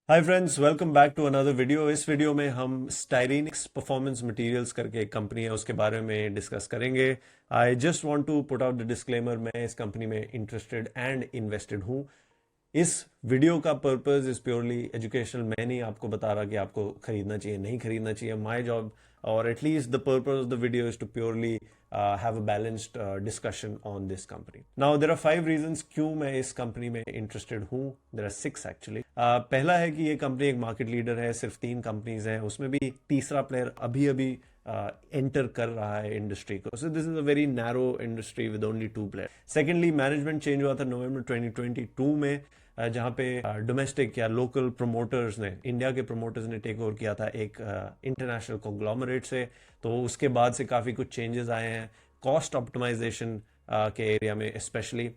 Hi friends, welcome back to another video. इस वीडियो में हम स्टाइरिनिक्स परफॉर्मेंस मटेरियल्स करके एक कंपनी है उसके बारे में डिस्कस करेंगे। I just want to put out the disclaimer, मैं इस कंपनी में इंटरेस्टेड एंड इन्वेस्टेड हूँ। इस वीडियो का पर्पस इज प्योरली एजुकेशनल। मैं नहीं आपको बता रहा कि आपको खरीदना चाहिए नहीं खरीदना चाहिए। माय जॉब और at least the purpose of the video is to purely have a balanced discussion on this company. Now there are 5 reasons क्यों मैं इस कंपनी में इंटरेस्टेड हूँ। There are 6 actually. पहला है कि ये कंपनी एक मार्केट लीडर है, सिर्फ 3 कंपनीज हैं, उसमें भी तीसरा प्लेयर अभी अभी एंटर कर रहा है इंडस्ट्री को। सो this is a very narrow industry with only 2 player. Secondly, management change हुआ था नवंबर 2022 में, जहाँ पे डोमेस्टिक या लोकल प्रमोटर्स ने, इंडिया के प्रमोटर्स ने टेक ओवर किया था एक इंटरनेशनल कॉन्ग्लोमरेट से। तो उसके बाद से काफ़ी कुछ चेंजेस आए हैं कॉस्ट ऑप्टिमाइजेशन के एरिया में स्पेशली।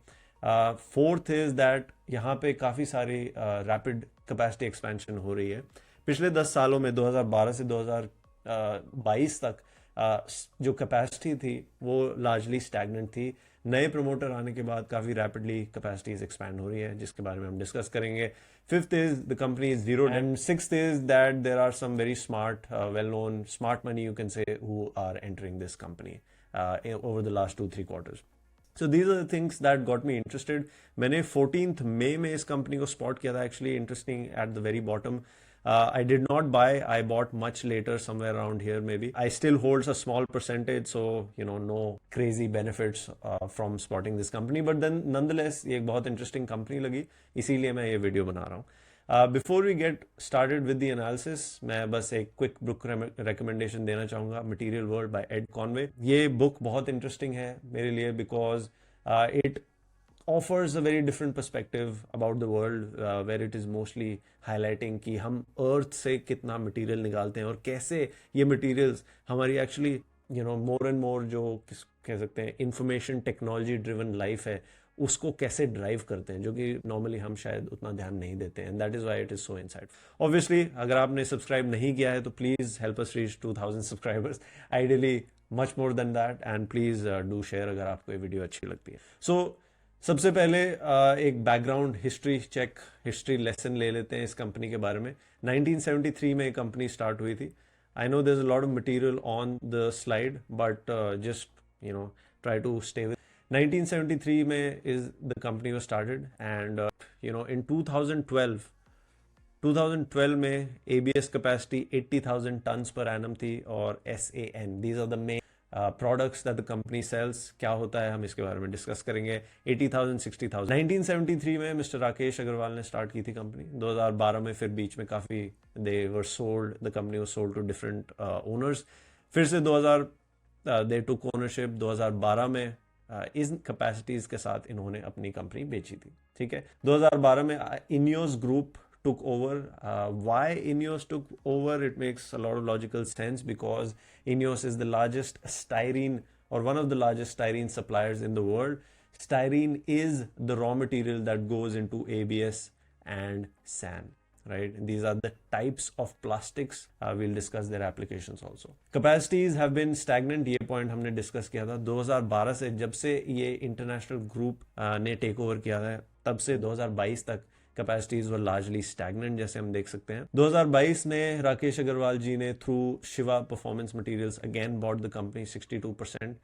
फोर्थ इज दैट यहाँ पे काफ़ी सारी रैपिड कैपेसिटी एक्सपेंशन हो रही है। पिछले 10 सालों में 2012 से 2022 तक जो कैपेसिटी थी वो लार्जली स्टैग्नेंट थी। नए प्रमोटर आने के बाद काफ़ी रैपिडली कैपेसिटीज एक्सपैंड हो रही है, जिसके बारे में हम डिस्कस करेंगे। Fifth is the company is zero, and sixth is that there are some very smart, well known smart money you can say who are entering this company over the last 2-3 quarters. So these are the things that got me interested. मैंने 14th मई में इस company को spot किया था, actually interesting at the very bottom. I did not buy. I bought much later, somewhere around here maybe. I still holds a small percentage, so no crazy benefits from spotting this company. But then nonetheless, ये एक बहुत interesting company लगी, इसीलिए मैं ये video बना रहा हूँ. Before we get started with the analysis, मैं बस एक quick book recommendation देना चाहूँगा, Material World by Ed Conway. ये book बहुत interesting है मेरे लिए because it offers a very different perspective about the world, where it is mostly highlighting कि हम अर्थ से कितना मटेरियल निकालते हैं और कैसे ये मटेरियल्स हमारी एक्चुअली मोर एंड मोर जो कह सकते हैं इंफॉर्मेशन टेक्नोलॉजी ड्रिवन लाइफ है उसको कैसे ड्राइव करते हैं, जो कि नॉर्मली हम शायद उतना ध्यान नहीं देते हैं. That is why it is so insightful. Obviously अगर आपने सब्सक्राइब नहीं किया है तो please help us reach 2000 subscribers, ideally much more than that, and please do share अगर आपको ये वीडियो अच्छी लगती है. सो सबसे पहले एक बैकग्राउंड हिस्ट्री लेसन ले लेते हैं इस कंपनी के बारे में. 1973 में कंपनी स्टार्ट हुई थी. I know there is a lot of material on the slide, but just try to stay with. 1973 में is the company was started, and in 2012 में ABS capacity 80,000 tons per annum थी, और SAN, these are the main products that the company sells. क्या होता है हम इसके बारे में डिस्कस करेंगे. 80,000 60,000. 1973 में मिस्टर राकेश अग्रवाल ने स्टार्ट की थी कंपनी. 2012 में फिर बीच में काफ़ी they were sold, the company was sold to different owners. फिर से 2000 दे टुक ओनरशिप. 2012 में इन कैपेसिटीज के साथ इन्होंने अपनी कंपनी बेची थी. ठीक है. 2012 में Ineos group took over. Why Ineos took over? It makes a lot of logical sense because Ineos is the largest styrene, or one of the largest styrene suppliers in the world. Styrene is the raw material that goes into ABS and SAN. Right? These are the types of plastics. We'll discuss their applications also. Capacities have been stagnant. ये point हमने discuss किया था. 2012 से, जब से ये international group ने take over किया है, तब से 2022 तक कैपेसिटीज वर लार्जली स्टैग्नेंट, जैसे हम देख सकते हैं. 2022 में राकेश अग्रवाल जी ने through Shiva performance materials again bought the company 62%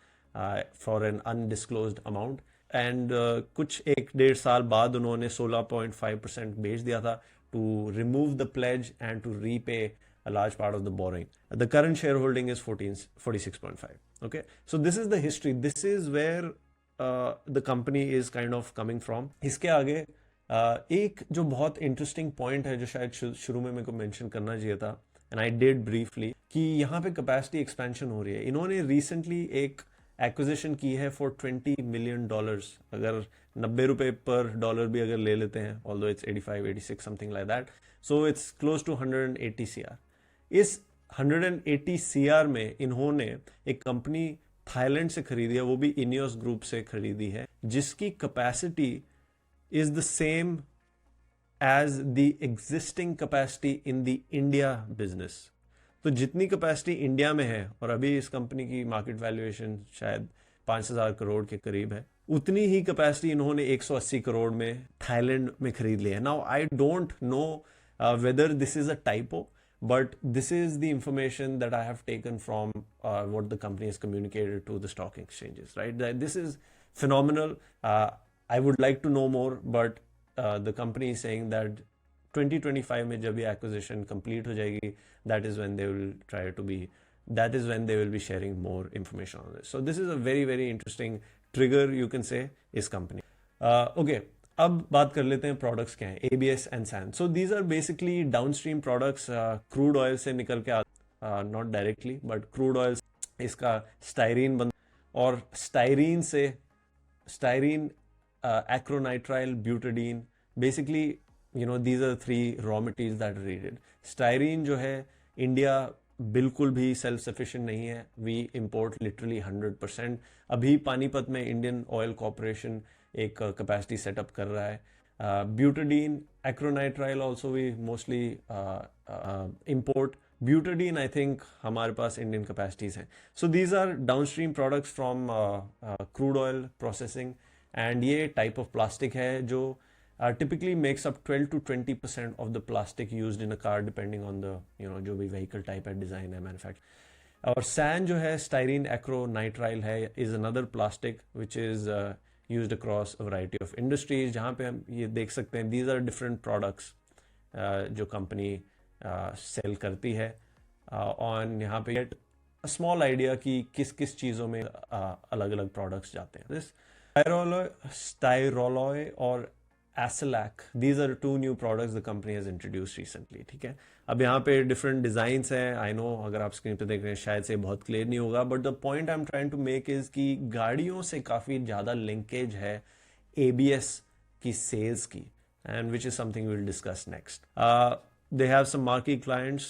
for an undisclosed amount, and कुछ 1-1.5 साल बाद उन्होंने 16.5% बेच दिया था to remove the pledge and to repay a large part of the borrowing. The current shareholding is 46.5. Okay, so this is the history. This is where the company is kind of coming from. इसके आगे एक जो बहुत interesting point है जो शायद शुरू में मेरे को मेंशन करना चाहिए था, एंड आई डिड ब्रीफली, कि यहाँ पे कैपेसिटी एक्सपेंशन हो रही है. इन्होंने रिसेंटली एक एक्विजिशन की है फॉर $20 मिलियन. अगर 90 रुपए पर डॉलर भी अगर ले लेते हैं, although it's 85-86 something like that, so it's close to 180 CR. इस 180 CR में इन्होंने एक कंपनी थाईलैंड से खरीदी है, वो भी इनियोस ग्रुप से खरीदी है, जिसकी capacity is the same as the existing capacity in the India business. तो जितनी कैपेसिटी इंडिया में है, और अभी इस कंपनी की मार्केट वैल्यूएशन शायद 5,000 करोड़ के करीब है, उतनी ही कैपेसिटी इन्होंने 180 करोड़ में थाईलैंड में खरीद ली है. Now I don't no whether this is a typo, but this is the information that I have taken from what the company has communicated to the stock exchanges, right? That this is phenomenal. I would like to know more, but the company is saying that 2025 में जब ये acquisition complete हो जाएगी, that is when they will be sharing more information on this. So this is a very very interesting trigger, you can say, इस company. Okay, अब बात कर लेते हैं products क्या हैं, ABS and SAN. So these are basically downstream products, crude oil से निकल के not directly, but crude oil इसका styrene बन, और styrene, acrylonitrile, butadiene, basically these are the three raw materials that are needed. Styrene जो है, India बिल्कुल भी सेल्फ सफिशिएंट नहीं है. We import literally 100%. अभी पानीपत में इंडियन ऑयल कॉर्पोरेशन एक कैपेसिटी सेटअप कर रहा है. Butadiene, acrylonitrile also we mostly import. Butadiene I think हमारे पास इंडियन कैपेसिटीज हैं. So these are downstream products from crude oil processing. And ये टाइप ऑफ प्लास्टिक है जो typically makes up 12 to 20% of the plastic used in a car, depending on the जो भी vehicle type है, design है, manufacture. और SAN जो है, styrene acrylonitrile है, is another plastic which is used across a variety of industries. जहाँ पे हम ये देख सकते हैं, these are different products जो company sell करती है. और यहाँ पे get a small idea कि किस किस चीज़ों में अलग अलग products जाते हैं. This styrolloy और Acelac, these are two new products the company has introduced recently. ठीक है, अब यहाँ पे different designs हैं. I know अगर आप स्क्रीन पे देख रहे हैं शायद से बहुत क्लियर नहीं होगा, but the point I'm trying to make is कि गाड़ियों से काफ़ी ज़्यादा लिंकेज है ABS की सेल्स की, and which is something we'll discuss next. They have some marquee clients,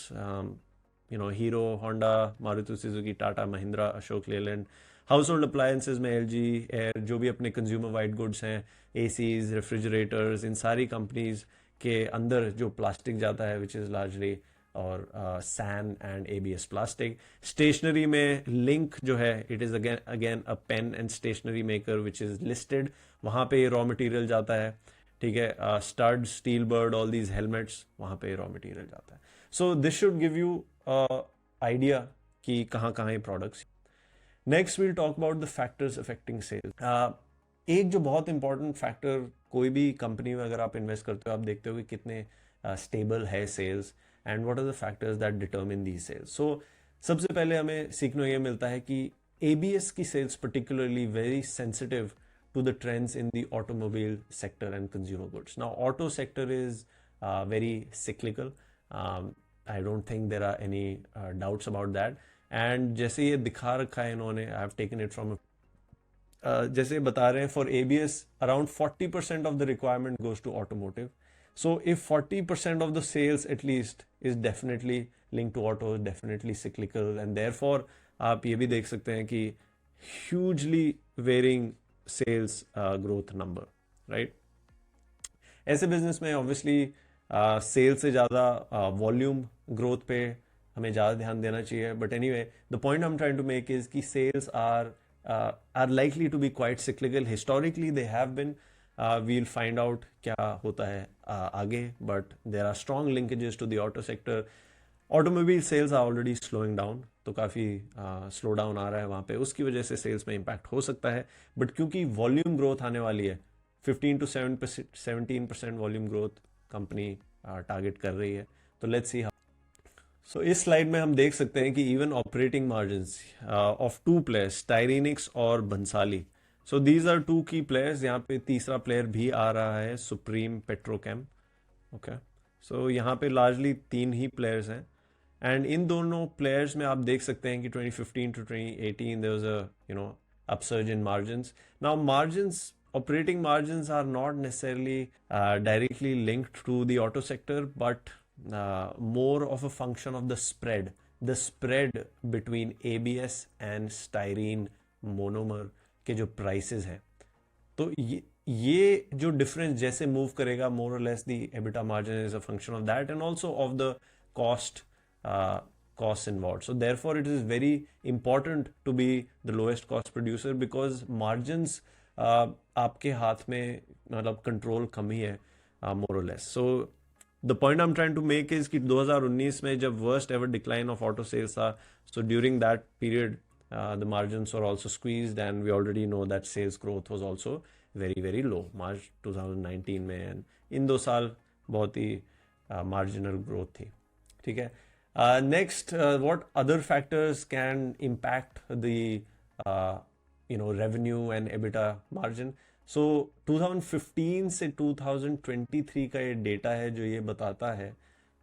Hero, Honda, Maruti Suzuki, Tata, Mahindra, Ashok Leyland. Household appliances में LG, air, जो भी अपने कंज्यूमर वाइट गुड्स हैं, ACs, refrigerators, इन सारी companies के अंदर जो प्लास्टिक जाता है विच इज़ लार्जली और SAN and ABS plastic. Stationery में लिंक जो है, it is again a pen and stationery maker which is listed. वहाँ पे रॉ मटेरियल जाता है. ठीक है, Studds, Steelbird, all these helmets, वहाँ पे रॉ मटेरियल जाता है. So this should give you idea कि कहाँ कहाँ ये products. Next we'll talk about the factors affecting sales. एक जो बहुत इंपॉर्टेंट फैक्टर कोई भी कंपनी में अगर आप इन्वेस्ट करते हो, आप देखते हो कि कितने स्टेबल है sales and what are the factors that determine the sales. So सबसे पहले हमें सीखने ये मिलता है कि ABS की sales particularly very sensitive to the trends in the automobile sector and consumer goods. Now, auto sector is very cyclical. I don't think there are any doubts about that. And जैसे ये दिखा रखा है इन्होंने, I have taken it from जैसे बता रहे हैं, for ABS around 40% of the requirement goes to automotive. So if 40% of the sales at least is definitely linked to auto, definitely cyclical, and therefore आप ये भी देख सकते हैं कि hugely varying sales growth number, right? ऐसे business में obviously cell से ज़्यादा वॉल्यूम ग्रोथ पे हमें ज़्यादा ध्यान देना चाहिए. But anyway, the point I am trying to make is कि sales are likely to be quite cyclical. Historically they have been. We'll find out क्या होता है आगे, but there are strong linkages to the auto sector. Automobile sales are already slowing down, तो काफ़ी slow down आ रहा है वहाँ पे, उसकी वजह से सेल्स में इम्पैक्ट हो सकता है. बट क्योंकि वॉल्यूम ग्रोथ आने वाली है, 15 to 17% volume growth company target कर रही है. तो लेट्स सी हाउ. सो इस स्लाइड में हम देख सकते हैं कि even operating margins of two players, Styrenix और Bhansali. So these are two key players. यहाँ पे तीसरा प्लेयर भी आ रहा है, सुप्रीम पेट्रोकेम. ओके, सो यहाँ पे लार्जली 3 ही प्लेयर्स हैं. एंड इन दोनों प्लेयर्स में आप देख सकते हैं कि 2015 to 2018 there was a upsurge in margins. Now margins, operating margins are not necessarily directly linked to the auto sector, but more of a function of the spread between ABS and styrene monomer के जो prices हैं. तो ये जो difference जैसे move करेगा, more or less the EBITDA margin is a function of that and also of the costs involved. So therefore it is very important to be the lowest cost producer because margins आपके हाथ में मतलब control कम ही है, more or less. So the point I am trying to make is कि 2019 में जब worst ever decline of auto sales था, so during that period the margins were also squeezed and we already know that sales growth was also very very low March 2019 में, and in 2 साल बहुत ही marginal growth थी. ठीक है. Next, what other factors can impact the revenue and EBITDA margin? So 2015 से 2023 का ये data है जो ये बताता है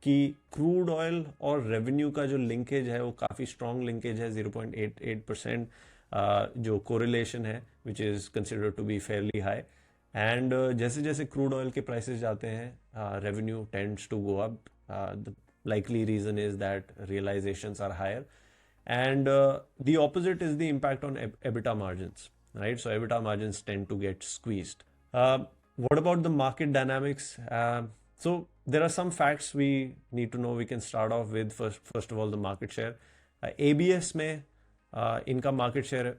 कि क्रूड ऑयल और रेवेन्यू का जो लिंकेज है वो काफ़ी स्ट्रॉन्ग लिंकेज है. 0.88% जो कोरिलेशन है which is considered to be fairly high. And जैसे जैसे क्रूड ऑयल के प्राइसेस जाते हैं revenue tends to go up. The likely reason is that realizations are higher, and the opposite is the impact on EBITDA margins, right? So EBITDA margins tend to get squeezed. What about the market dynamics? So there are some facts we need to know. We can start off with first of all the market share. ABS में इनका market share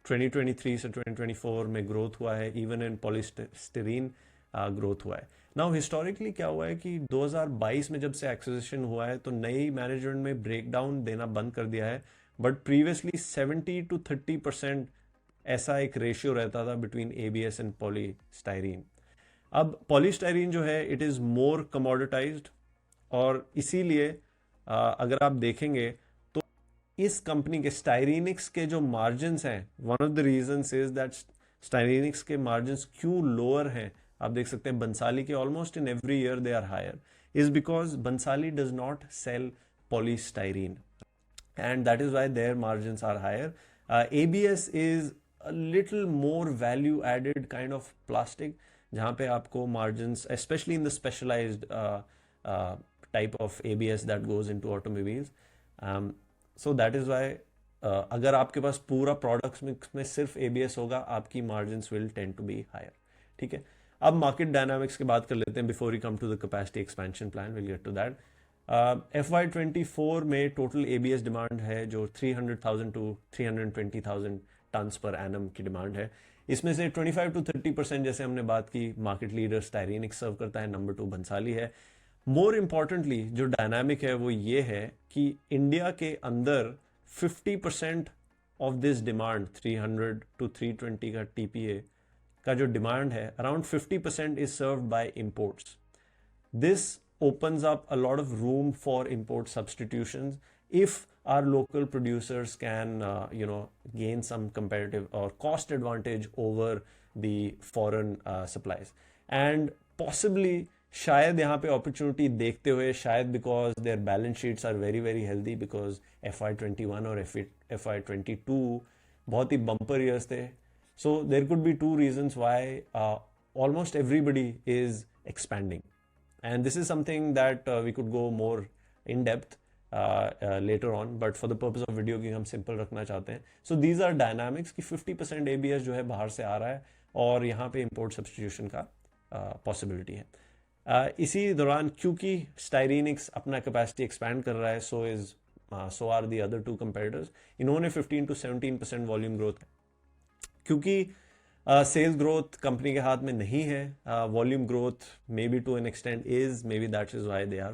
2023 से 2024 में growth हुआ है. Even in polystyrene growth हुआ है. Now historically क्या हुआ है कि 2022 में जब से एक्विजिशन हुआ है तो नई मैनेजमेंट में ब्रेकडाउन देना बंद कर दिया है. बट प्रीवियसली 70 to 30% ऐसा एक रेशियो रहता था बिटवीन ABS एंड पॉलीस्टाइरीन. अब पॉलीस्टाइरीन जो है इट इज़ मोर कमोडिटाइज्ड, और इसीलिए अगर आप देखेंगे तो इस कंपनी के स्टाइरीनिक्स के जो मार्जिन्स हैं, one of the reasons is that Styrenix के मार्जिन्स क्यों लोअर हैं. आप देख सकते हैं बंसाली के almost in every year they are higher, is because Bhansali does not sell polystyrene and that is why their margins are higher. ABS is a little more value added kind of plastic, जहाँ पे आपको margins specially in the specialised type of ABS that goes into automobiles. So that is why अगर आपके पास पूरा products mix में सिर्फ ABS होगा आपकी margins will tend to be higher. ठीक है. अब मार्केट डायनामिक्स की बात कर लेते हैं before we come to the capacity expansion plan. Will get to that. FY24 में टोटल ABS डिमांड है जो 300,000 to 320,000 टन्स पर एनम की डिमांड है. इसमें से 25 to 30% जैसे हमने बात की मार्केट लीडर स्टाइरीनिक्स सर्व करता है, नंबर 2 बंसाली है. मोर इम्पॉर्टेंटली जो डायनामिक है वो ये है कि इंडिया के अंदर 50% ऑफ दिस डिमांड 300 to 320 का TPA का जो डिमांड है around 50% is served by imports. This opens up a lot of room for import substitutions if our local producers can gain some competitive or cost advantage over the foreign supplies. And possibly शायद यहाँ पे opportunity देखते हुए, शायद because their balance sheets are very very healthy because FY21 और FY22 बहुत ही bumper years थे. So there could be two reasons why almost everybody is expanding. And this is something that we could go more in depth later on, but for the purpose of video की हम simple रखना चाहते हैं. So these are dynamics कि 50% ABS जो है बाहर से आ रहा है और यहाँ पे import substitution का possibility है. इसी दौरान क्योंकि स्टाइरीनिक्स अपना capacity expand कर रहा है, so are the other two competitors. इन्होंने 15 to 17% volume growth. क्योंकि सेल्स ग्रोथ कंपनी के हाथ में नहीं है, volume growth maybe to an extent is, maybe that is why they are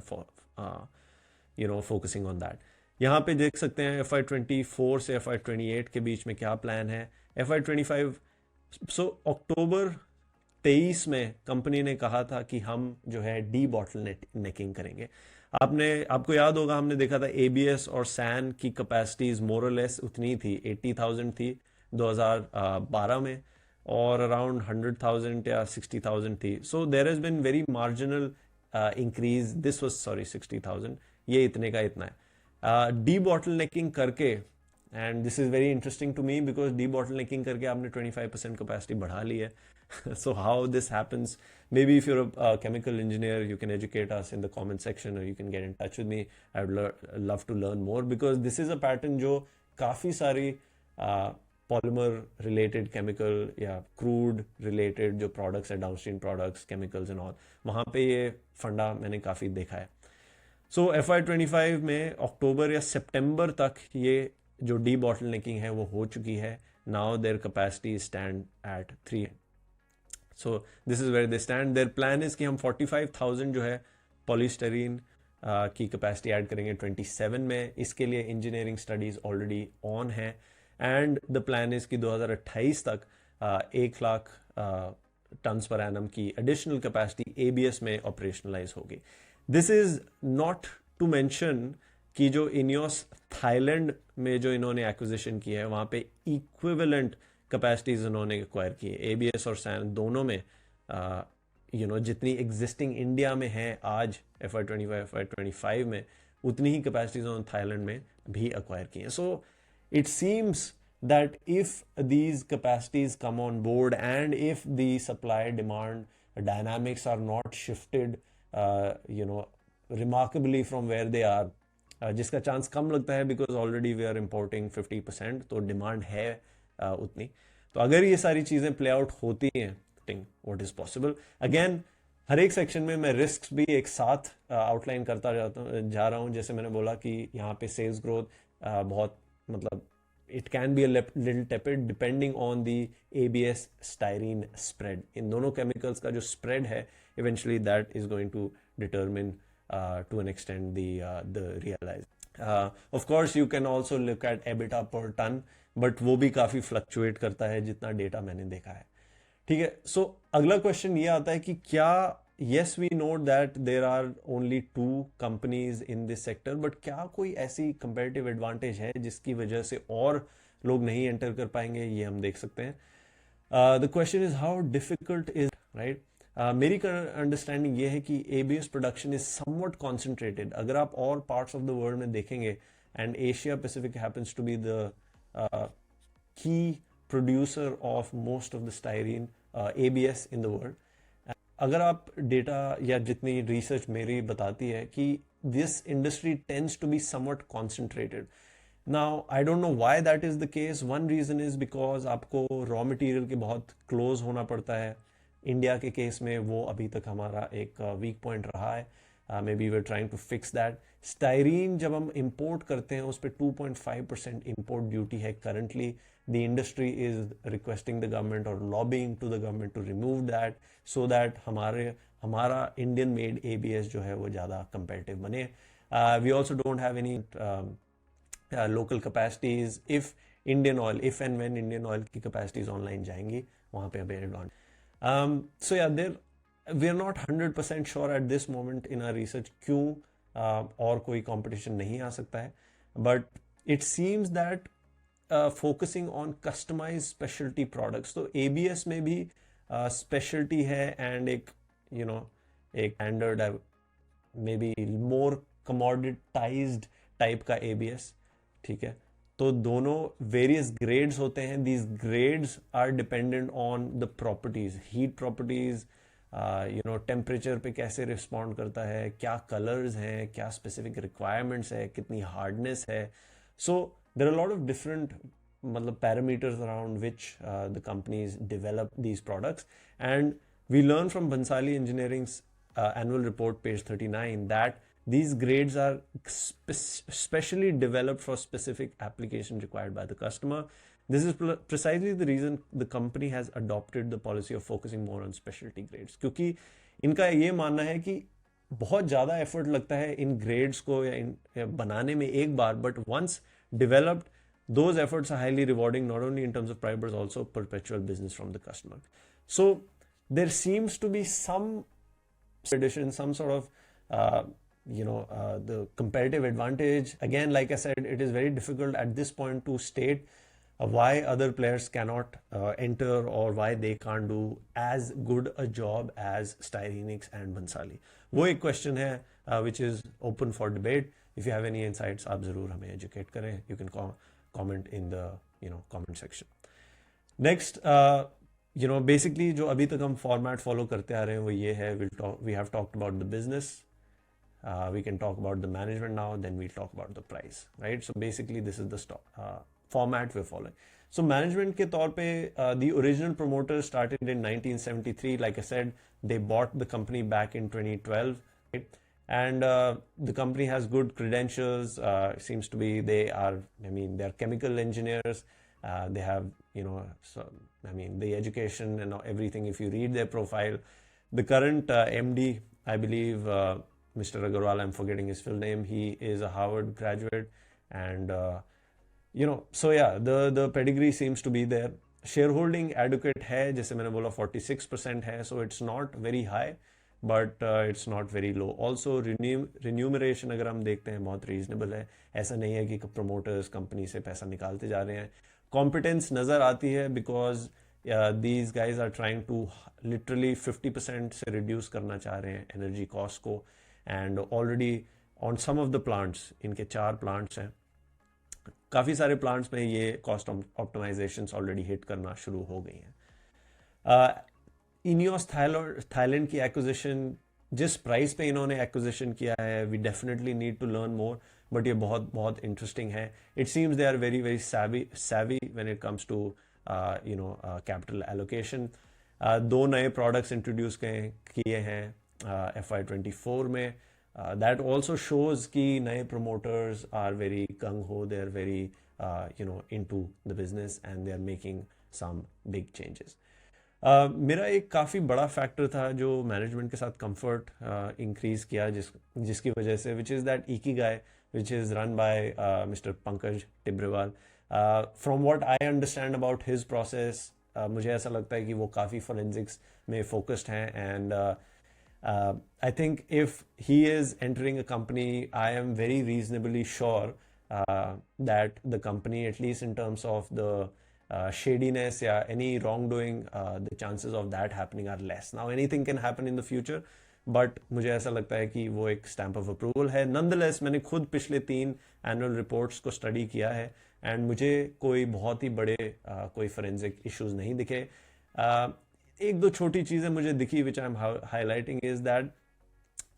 focusing on that. यहाँ पे देख सकते हैं FY24 से FY28 के बीच में क्या प्लान है. FY25 सो अक्टूबर 23 में कंपनी ने कहा था कि हम जो है डी बॉटल नेकिंग करेंगे. आपको याद होगा हमने देखा था ABS और SAN की कैपेसिटीज मोरलेस उतनी थी, 80,000 थी 2012 में और अराउंड 100,000 या 60,000 थी. So there has been very marginal increase. This was 60,000, ये इतने का इतना है. डी बॉटल नेकिंग करके, and this is very interesting to me because debottlenecking करके आपने 25% कैपेसिटी बढ़ा ली है. So how this happens, maybe if you're a chemical engineer you can educate us in the comment section or you can get in touch with me. I would love to learn more because this is a pattern जो काफ़ी सारी polymer related chemical या crude related जो products है, downstream products, chemicals and all, वहाँ पे ये फंडा मैंने काफ़ी देखा है. सो FY25 में अक्टूबर या सितंबर तक ये जो डी बॉटल नेकिंग है वो हो चुकी है. Now their capacity stand at 3. So this is where they stand. Their plan is कि हम 45,000 जो है पॉलीस्टाइरीन की कैपेसिटी ऐड करेंगे 27 में. इसके लिए इंजीनियरिंग स्टडीज ऑलरेडी ऑन है एंड द प्लान इज कि 2028 तक 1 लाख टन्स पर एनम की एडिशनल कैपेसिटी एबीएस में ऑपरेशनलाइज होगी. This is not to mention कि जो इनियोस थाईलैंड में जो इन्होंने एक्विजिशन की है वहां पे इक्विवेलेंट कैपेसिटीज उन्होंने एक्वायर की है. एबीएस और सैन दोनों में जितनी एग्जिस्टिंग इंडिया में है आज FY25 FY25 में, उतनी ही कैपेसिटीज उन्होंने थाईलैंड में भी एक्वायर की हैं. सो it seems that if these capacities come on board and if the supply demand dynamics are not shifted remarkably from where they are, जिसका चांस कम लगता है because already we are importing 50%, तो demand है उतनी. तो अगर ये सारी चीजें प्ले आउट होती हैं, व्हाट इज पॉसिबल. अगेन हर एक सेक्शन में मैं रिस्क भी एक साथ आउटलाइन करता जा रहा हूँ. जैसे मैंने बोला कि यहाँ पे सेल्स ग्रोथ बहुत मतलब it can be a little tepid depending on the ABS styrene spread. इन दोनों chemicals का जो spread है eventually that is going to determine to an extent the realized. Of course you can also look at EBITDA per ton, but वो भी काफी fluctuate करता है जितना डेटा मैंने देखा है. ठीक है. सो अगला क्वेश्चन ये आता है कि क्या yes we know that there are only 2 companies in this sector, but क्या कोई ऐसी comparative advantage है जिसकी वजह से और लोग नहीं एंटर कर पाएंगे, ये हम देख सकते हैं. The question is how difficult is, right? मेरी अंडरस्टैंडिंग ये है कि ABS production is somewhat concentrated. अगर आप और पार्ट्स ऑफ द वर्ल्ड में देखेंगे and Asia Pacific happens to be the key producer of most of the styrene ABS in the world. अगर आप डेटा या जितनी रिसर्च मेरी बताती है कि this industry tends to be somewhat concentrated. Now I don't know why that is the case. One reason is because आपको raw material के बहुत क्लोज होना पड़ता है. इंडिया के केस में वो अभी तक हमारा एक वीक पॉइंट रहा है. Maybe we are trying to fix that. Styrene जब हम इंपोर्ट करते हैं उस पर 2.5% इंपोर्ट ड्यूटी है currently. The industry is requesting the government और lobbying to the government to remove that so that हमारा इंडियन मेड ABS जो है वो ज़्यादा कंपेरेटिव बने. We also don't have any local capacities. If and when Indian Oil की capacities online जाएंगी वहाँ पे अभी advance. So yeah, we are not 100% sure at this moment in our research क्यों और कोई competition नहीं आ सकता है. But it seems that focusing on customized specialty products, तो ABS में भी specialty है and एक standard maybe more commoditized type का ABS. ठीक है. तो दोनों वेरियस ग्रेड्स होते हैं. These grades are dependent on the properties, heat properties, temperature पे कैसे रिस्पॉन्ड करता है, क्या कलर्स हैं, क्या स्पेसिफिक रिक्वायरमेंट्स है, कितनी हार्डनेस है. So there are lot of different मतलब parameters around which the companies develop these products. And we learn from Bhansali engineering's annual report page 39 that these grades are specially developed for specific application required by the customer. This is precisely the reason the company has adopted the policy of focusing more on specialty grades. क्योंकि इनका ये मानना है कि बहुत ज़्यादा effort लगता है इन ग्रेड्स को या बनाने में एक बार, but once developed those efforts are highly rewarding not only in terms of price but also perpetual business from the customer. So there seems to be some addition, some sort of the comparative advantage. Again, like I said, it is very difficult at this point to state why other players cannot enter or why they can't do as good a job as Styrenix and Bhansali. वो एक question है which is open for debate. If you have any insights, आप जरूर हमें educate करें. You can comment in the comment section. Next, basically जो अभी तक हम फॉर्मेट फॉलो करते आ रहे हैं वो ये है. we have talked about the business, we can talk about the management now, then we'll talk about the price, right? So basically this is the format we're following. So management के तौर पे the original promoter started in 1973. Like I said, they bought the company back in 2012, right? And the company has good credentials. Seems to be they're chemical engineers. They have the education and everything. If you read their profile, the current MD, I believe Mr. Agarwal, I'm forgetting his full name. He is a Harvard graduate, and so yeah, the pedigree seems to be there. Shareholding adequate है, जैसे मैंने बोला 46% है, so it's not very high, but it's not very low. Also remuneration अगर हम देखते हैं बहुत reasonable है. ऐसा नहीं है कि promoters कंपनी से पैसा निकालते जा रहे हैं. Competence नज़र आती है because these guys are trying to literally 50% से reduce करना चाह रहे हैं energy cost को, and already on some of the plants, इनके 4 plants हैं, काफ़ी सारे प्लांट्स में ये कॉस्ट ऑप्टिमाइजेशंस ऑलरेडी हिट करना शुरू हो गई हैं. इनियोस थाईलैंड की एक्विजिशन, जिस प्राइस पे इन्होंने एक्विजिशन किया है, we definitely need to learn more, but ये बहुत बहुत इंटरेस्टिंग है. It seems they are very very savvy when it comes to capital allocation. 2 नए प्रोडक्ट्स इंट्रोड्यूस किए हैं FY24 में. That also shows कि नए promoters are very gung-ho, they are very into the business and they are making some big changes. मेरा एक काफ़ी बड़ा फैक्टर था जो मैनेजमेंट के साथ कंफर्ट इंक्रीज किया, जिसकी वजह से, which is that Ikigai, which is run by Mr. Pankaj Tibrewal. From what I understand about his process, मुझे ऐसा लगता है कि वो काफ़ी forensics में focused हैं, and I think if he is entering a company, I am very reasonably sure that the company, at least in terms of the shadiness या any wrongdoing, the chances of that happening are less. Now anything can happen in the future, but मुझे ऐसा लगता है कि वो एक stamp of approval है. Nonetheless, मैंने खुद पिछले 3 annual reports को study किया है, and मुझे कोई बहुत ही बड़े कोई forensic issues नहीं दिखे. एक दो छोटी चीज़ें मुझे दिखी which I am highlighting is that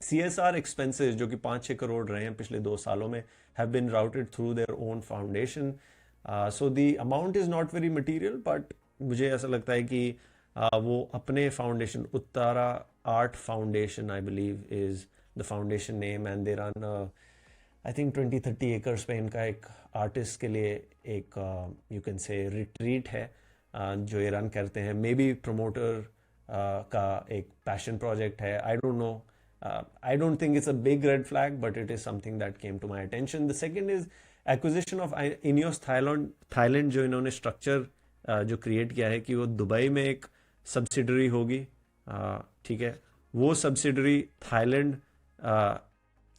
CSR expenses जो कि 5-6 करोड़ रहे हैं पिछले 2 सालों में, have been routed through their own foundation. So the amount is not very material, but मुझे ऐसा लगता है कि वो अपने foundation, Uttara art foundation I believe is the foundation name, and they run I think 20-30 acres पे इनका एक आर्टिस्ट के लिए एक यू कैन से रिट्रीट है जो ये रन करते हैं. मे बी प्रमोटर का एक पैशन प्रोजेक्ट है, I don't know. I don't think it's a big red flag, but it is something that came to my attention. The second is acquisition of Ineos Thailand. जो इन्होंने structure जो create किया है कि वो Dubai में एक सब्सिडरी होगी, ठीक है, वो सब्सिडरी थाईलैंड,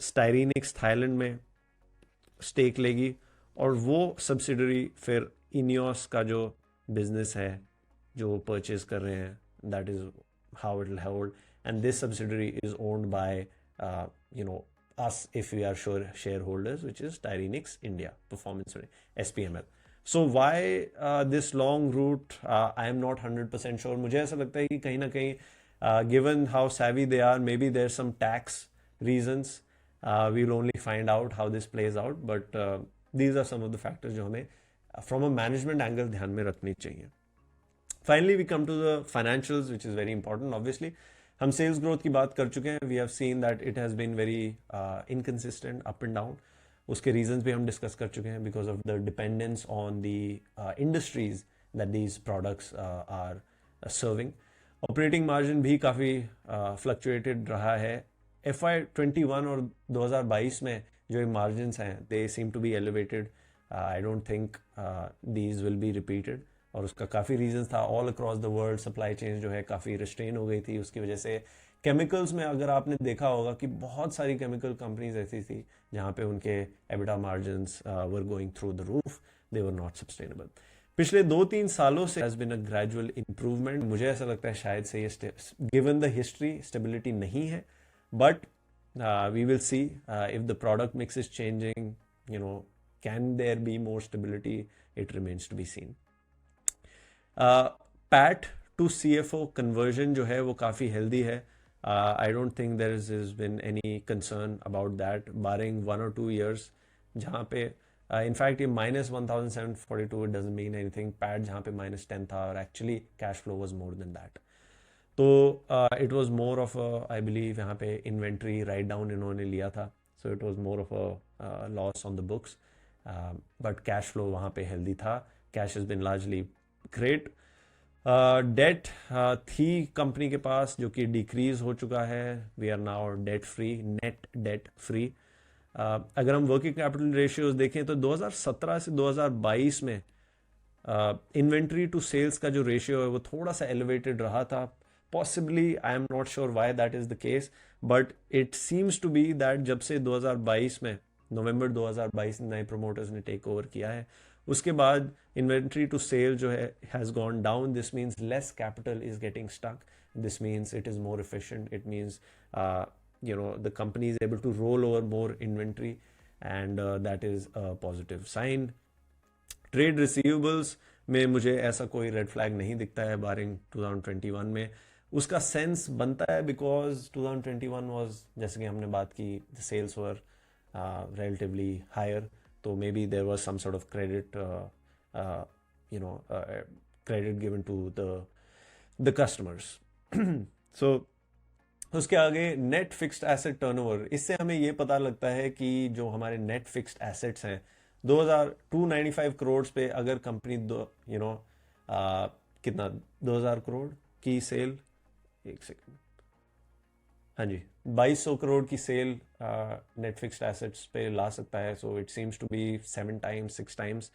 स्टाइरिनिक्स थाईलैंड में स्टेक लेगी, और वो सब्सिडरी फिर इनियोस का जो बिजनेस है जो परचेज कर रहे हैं, that is how it will hold, and this subsidiary is owned by us if we are sure shareholders, which is Styrenix India Performance SPML. So why this long route? I am not 100% sure. मुझे ऐसा लगता है कि कहीं ना कहीं given how savvy they are, maybe there's some tax reasons. We'll only find out how this plays out, but these are some of the factors जो हमें from a management angle ध्यान में रखनी चाहिए. Finally, we come to the financials, which is very important. Obviously, हम sales growth की बात कर चुके हैं. We have seen that it has been very inconsistent, up and down. उसके रीजंस भी हम डिस्कस कर चुके हैं, because of the dependence on the industries that these products are serving. Operating margin भी काफ़ी फ्लक्चुएटेड रहा है. FY21 और 2022 में जो मार्जिन्स हैं, they seem to be elevated. I don't think these will be repeated, और उसका काफ़ी रीजन था. All across the world supply chain जो है काफ़ी रिस्ट्रेन हो गई थी. उसकी वजह से केमिकल्स में अगर आपने देखा होगा कि बहुत सारी केमिकल कंपनीज ऐसी थी जहाँ पे उनके EBITDA margins were going through the roof, they were not sustainable. पिछले 2-3 सालों से has been a gradual improvement. मुझे ऐसा लगता है शायद से ये गिवन द हिस्ट्री स्टेबिलिटी नहीं है, but we will see if the product mix is changing, can there be more stability, it remains to be seen. PAT to CFO conversion जो है वो काफ़ी हेल्दी है. I don't think there is been any concern about that, barring 1 or 2 years जहाँ पे in fact ये -1742 it doesn't mean anything. PAT जहाँ पे -10 था, और actually cash flow was more then that. तो it was more of I believe यहाँ पे इन्वेंट्री राइट डाउन इन्होंने लिया था, so it was more of a loss on the books, but cash flow वहाँ पे हेल्दी था. Cash has been largely great. Debt थी कंपनी के पास जो कि डिक्रीज हो चुका है. We are now debt free, net debt free. अगर हम वर्किंग कैपिटल रेशियोज देखें तो 2017 से 2022 में इन्वेंट्री टू सेल्स का जो रेशियो है वो थोड़ा सा एलिवेटेड रहा था. Possibly I am not sure why that is the case, but it seems to be that जब से 2022 में, नवंबर 2022 में नए प्रोमोटर्स ने टेक ओवर किया है, उसके बाद इन्वेंट्री टू सेल जो है has gone down. This means less capital is getting stuck. This means it is more efficient. It means the company is able to roll over more inventory, and that is a positive sign. Trade receivables में मुझे ऐसा कोई red flag नहीं दिखता है बारिंग 2021 में. उसका sense बनता है बिकॉज 2021 वाज, जैसे कि हमने बात की, the sales were relatively higher, तो maybe there was some sort of credit credit given to the customers. So उसके आगे नेट फिक्स्ड एसेट टर्नओवर. इससे हमें ये पता लगता है कि जो हमारे नेट फिक्स्ड एसेट्स हैं 295 करोड़ पे, अगर कंपनी कितना 2000 करोड़ की सेल, एक सेकंड, हाँ जी, 2200 करोड़ की सेल नेट फिक्स्ड एसेट्स पे ला सकता है. So it seems to be 7 times 6 times.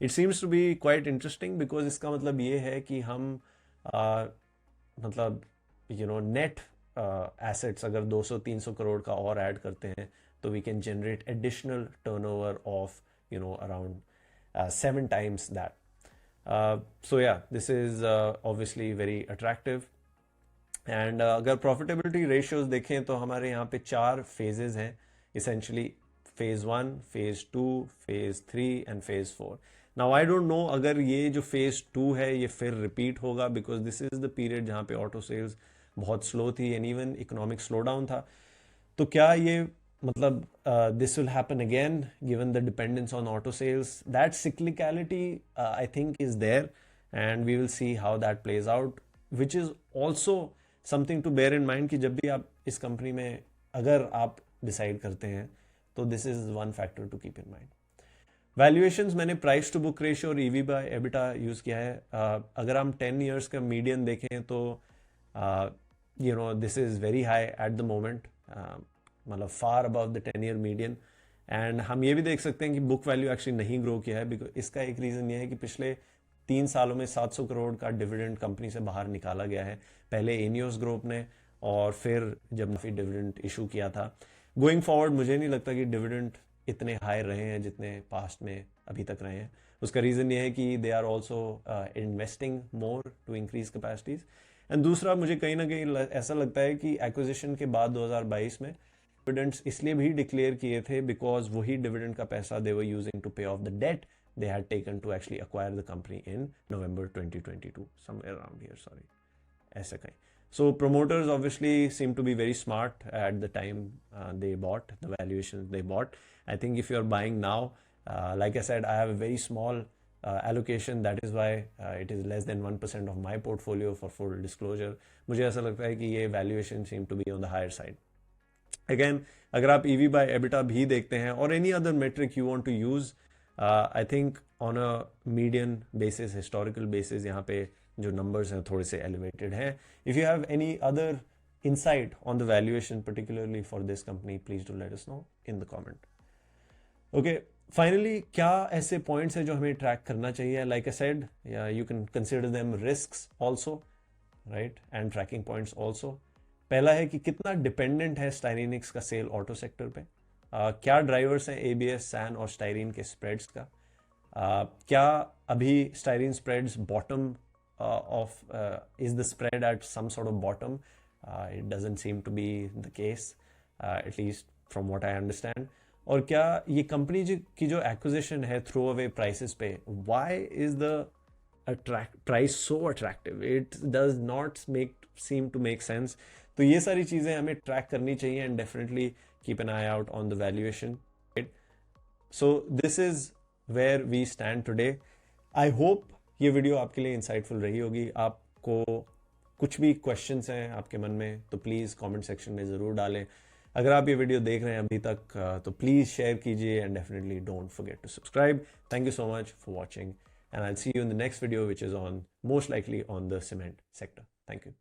It seems to be quite interesting because इसका मतलब ये है कि हम मतलब नेट एसेट्स अगर 200-300 करोड़ का और ऐड करते हैं तो we can generate additional turnover of around 7 times that. So yeah, this is obviously very attractive. And अगर profitability ratios देखें तो हमारे यहाँ पे 4 phases हैं essentially: phase 1, phase 2, phase 3 and phase 4. Now I don't know अगर ये जो phase 2 है ये फिर repeat होगा, because this is the period जहाँ पे auto sales बहुत slow थी and even economic slowdown था. तो क्या ये मतलब this will happen again given the dependence on auto sales? That cyclicality I think is there, and we will see how that plays out, which is also something to bear in mind कि जब भी आप इस company में अगर आप decide करते हैं तो this is one factor to keep in mind. Valuations मैंने प्राइस टू बुक रेशियो और ईवी बाय एबिटा यूज़ किया है. अगर हम 10 years का मीडियन देखें तो this is very high at the moment, मतलब far above the 10 year median. And हम ये भी देख सकते हैं कि बुक वैल्यू एक्चुअली नहीं ग्रो किया है. बिकॉज इसका एक रीज़न ये है कि पिछले 3 सालों में 700 करोड़ का डिविडेंड कंपनी से बाहर निकाला गया है, पहले एनियोस ग्रुप ने और फिर जब फिर डिविडेंड इशू किया था. गोइंग फॉरवर्ड मुझे नहीं लगता कि डिविडेंड इतने हाई रहे हैं जितने पास्ट में अभी तक रहे हैं. उसका रीज़न ये है कि they are also investing more to increase capacities. And दूसरा, मुझे कहीं ना कहीं ऐसा लगता है कि एक्विजिशन के बाद 2022 में डिविडेंड्स इसलिए भी डिक्लेयर किए थे बिकॉज वही डिविडेंड का पैसा they were using to pay off the debt they had taken to actually acquire the company in November 2022, somewhere around here, sorry, ऐसा कहीं. So promoters obviously seem to be very smart at the time they bought, the valuations they bought. I think if you're buying now, like I said, I have a very small allocation, that is why it is less than 1% of my portfolio, for full disclosure. मुझे ऐसा लगता है कि ये valuation seem to be on the higher side. Again, अगर आप EV by EBITDA भी देखते हैं और any other metric you want to use, I think on a median basis, historical basis, यहाँ पे जो numbers हैं थोड़े से elevated हैं. If you have any other insight on the valuation, particularly for this company, please do let us know in the comment. Okay, finally, क्या ऐसे points हैं जो हमें track करना चाहिए? Like I said, you can consider them risks also, right? And tracking points also. पहला है कि कितना dependent है Styrenix का sale auto sector पे. क्या ड्राइवर्स हैं ABS, SAN और स्टाइरीन के स्प्रेड्स का. क्या अभी styrene spreads bottom off, is the spread at some sort of bottom? It doesn't seem to be the case, at least from what I understand. और क्या ये कंपनी की जो एक्विजिशन है थ्रो अवे प्राइसेस पे, why is the price so attractive? It does not seem to make sense. तो ये सारी चीज़ें हमें ट्रैक करनी चाहिए and definitely keep an eye out on the valuation, right? So this is where we stand today. I hope ये video आपके लिए इंसाइटफुल रही होगी. आपको कुछ भी क्वेश्चंस हैं आपके मन में तो प्लीज़ कमेंट सेक्शन में ज़रूर डालें. अगर आप ये वीडियो देख रहे हैं अभी तक तो प्लीज़ शेयर कीजिए and definitely don't forget to subscribe. Thank you so much for watching. and I'll see you in the next video, which is on most likely on the cement sector. Thank you.